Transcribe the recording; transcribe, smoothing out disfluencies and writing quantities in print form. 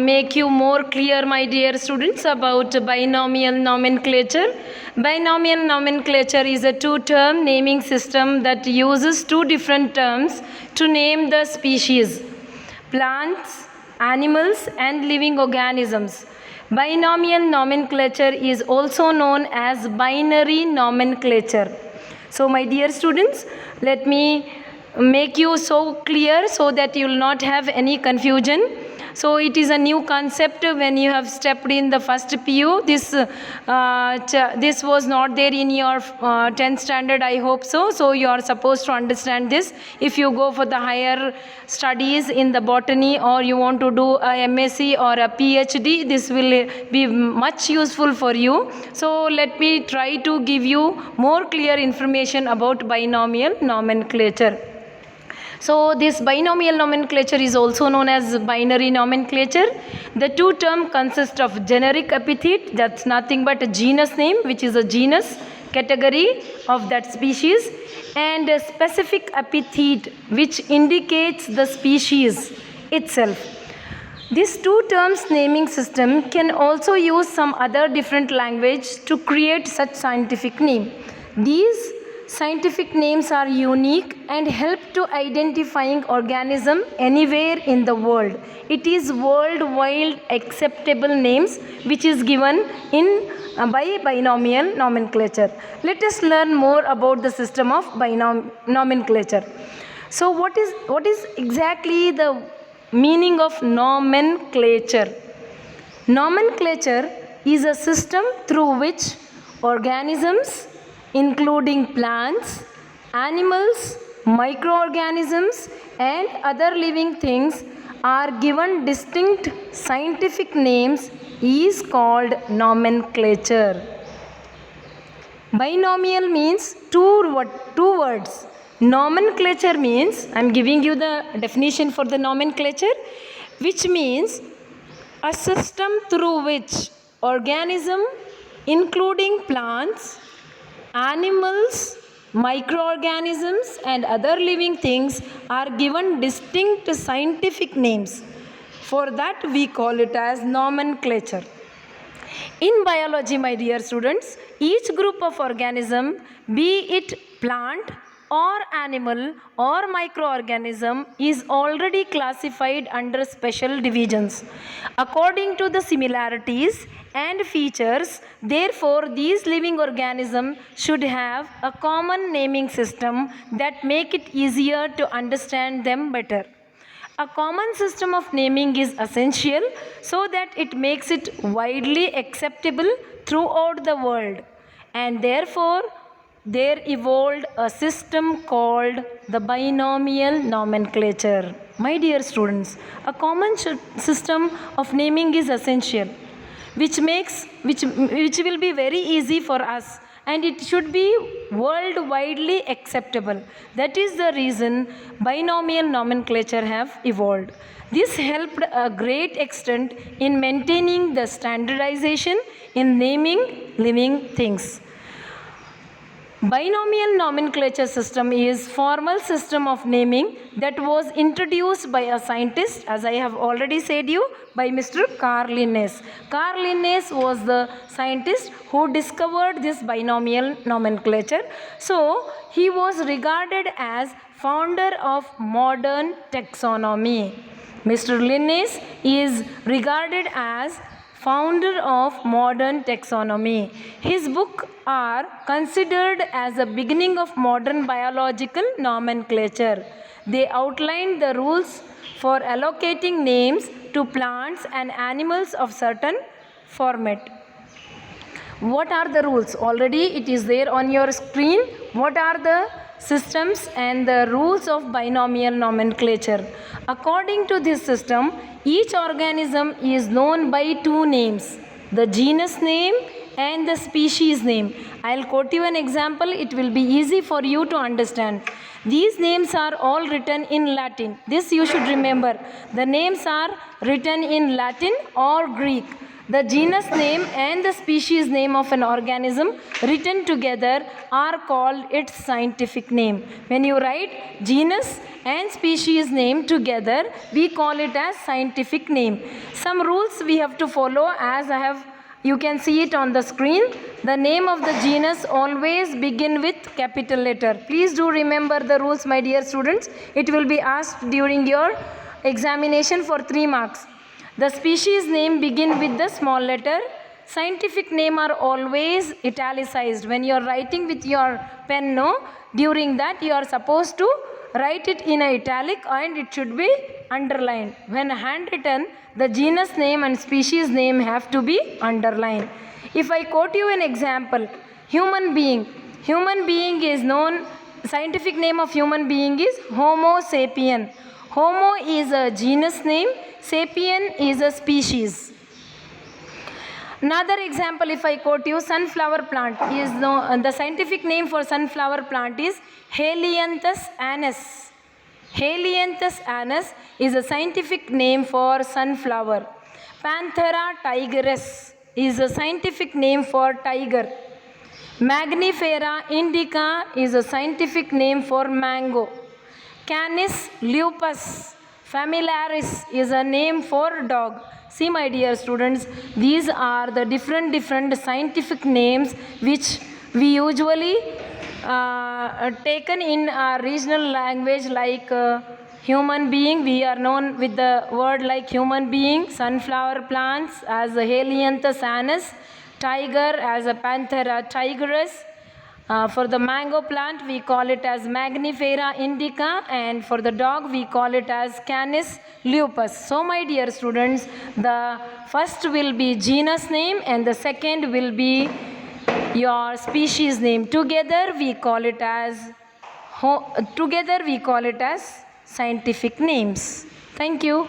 make you more clear, my dear students, about binomial nomenclature. Binomial nomenclature is a two-term naming system that uses two different terms to name the species, plants, animals, and living organisms. Binomial nomenclature is also known as binary nomenclature. So, my dear students, let me make you so clear so that you will not have any confusion. So it is a new concept when you have stepped in the first PU. This was not there in your 10th standard, I hope so. So you are supposed to understand this. If you go for the higher studies in the botany, or you want to do a MSc or a PhD, this will be much useful for you. So let me try to give you more clear information about binomial nomenclature. So this binomial nomenclature is also known as binary nomenclature. The two terms consist of generic epithet, that's nothing but a genus name, which is a genus category of that species, and a specific epithet, which indicates the species itself. This two terms naming system can also use some other different language to create such scientific name. These scientific names are unique and help to identifying organism anywhere in the world. It is worldwide acceptable names which is given in by binomial nomenclature. Let us learn more about the system of nomenclature. So what is exactly the meaning of nomenclature? Nomenclature is a system through which organisms, including plants, animals, microorganisms, and other living things, are given distinct scientific names, is called nomenclature. Binomial means two words. Nomenclature means, I am giving you the definition for the nomenclature, which means a system through which organism, including plants, animals, microorganisms, and other living things, are given distinct scientific names. For that we call it as nomenclature. In biology, my dear students, each group of organism, be it plant or animal or microorganism, is already classified under special divisions according to the similarities and features. Therefore, these living organisms should have a common naming system that make it easier to understand them better. A common system of naming is essential so that it makes it widely acceptable throughout the world, and therefore there evolved a system called the binomial nomenclature. My dear students, a common system of naming is essential, which will be very easy for us, and it should be worldwide acceptable. That is the reason binomial nomenclature have evolved. This helped a great extent in maintaining the standardization in naming living things. Binomial nomenclature system is formal system of naming that was introduced by a scientist, as I have already said you, by Mr. Carl Linnaeus. Carl Linnaeus was the scientist who discovered this binomial nomenclature. So he was regarded as founder of modern taxonomy. Mr. Linnaeus is regarded as founder of modern taxonomy. His books are considered as the beginning of modern biological nomenclature. They outlined the rules for allocating names to plants and animals of certain format. What are the rules? Already it is there on your screen. What are the systems and the rules of binomial nomenclature? According to this system, each organism is known by two names, the genus name and the species name. I will quote you an example. It will be easy for you to understand. These names are all written in Latin. This you should remember. The names are written in Latin or Greek. The genus name and the species name of an organism written together are called its scientific name. When you write genus and species name together, we call it as scientific name. Some rules we have to follow, as you can see it on the screen. The name of the genus always begin with capital letter. Please do remember the rules, my dear students. It will be asked during your examination for 3 marks. The species name begin with the small letter. Scientific name are always italicized. When you are writing with your pen, during that you are supposed to write it in italic and it should be underlined. When handwritten, the genus name and species name have to be underlined. If I quote you an example, human being. Human being is known, scientific name of human being is Homo sapien. Homo is a genus name, sapien is a species. Another example, if I quote you, sunflower plant is the scientific name for sunflower plant is Helianthus annuus. Helianthus annuus is a scientific name for sunflower. Panthera tigris is a scientific name for tiger. Magnifera indica is a scientific name for mango. Canis lupus familiaris is a name for dog. See, my dear students, these are the different scientific names which we usually taken in our regional language, like human being. We are known with the word like human being, sunflower plants as a Helianthus annuus, tiger as a Panthera tigris. For the mango plant, we call it as Magnifera indica, and for the dog, we call it as Canis lupus. So, my dear students, the first will be genus name and the second will be your species name. Together we call it as scientific names. Thank you.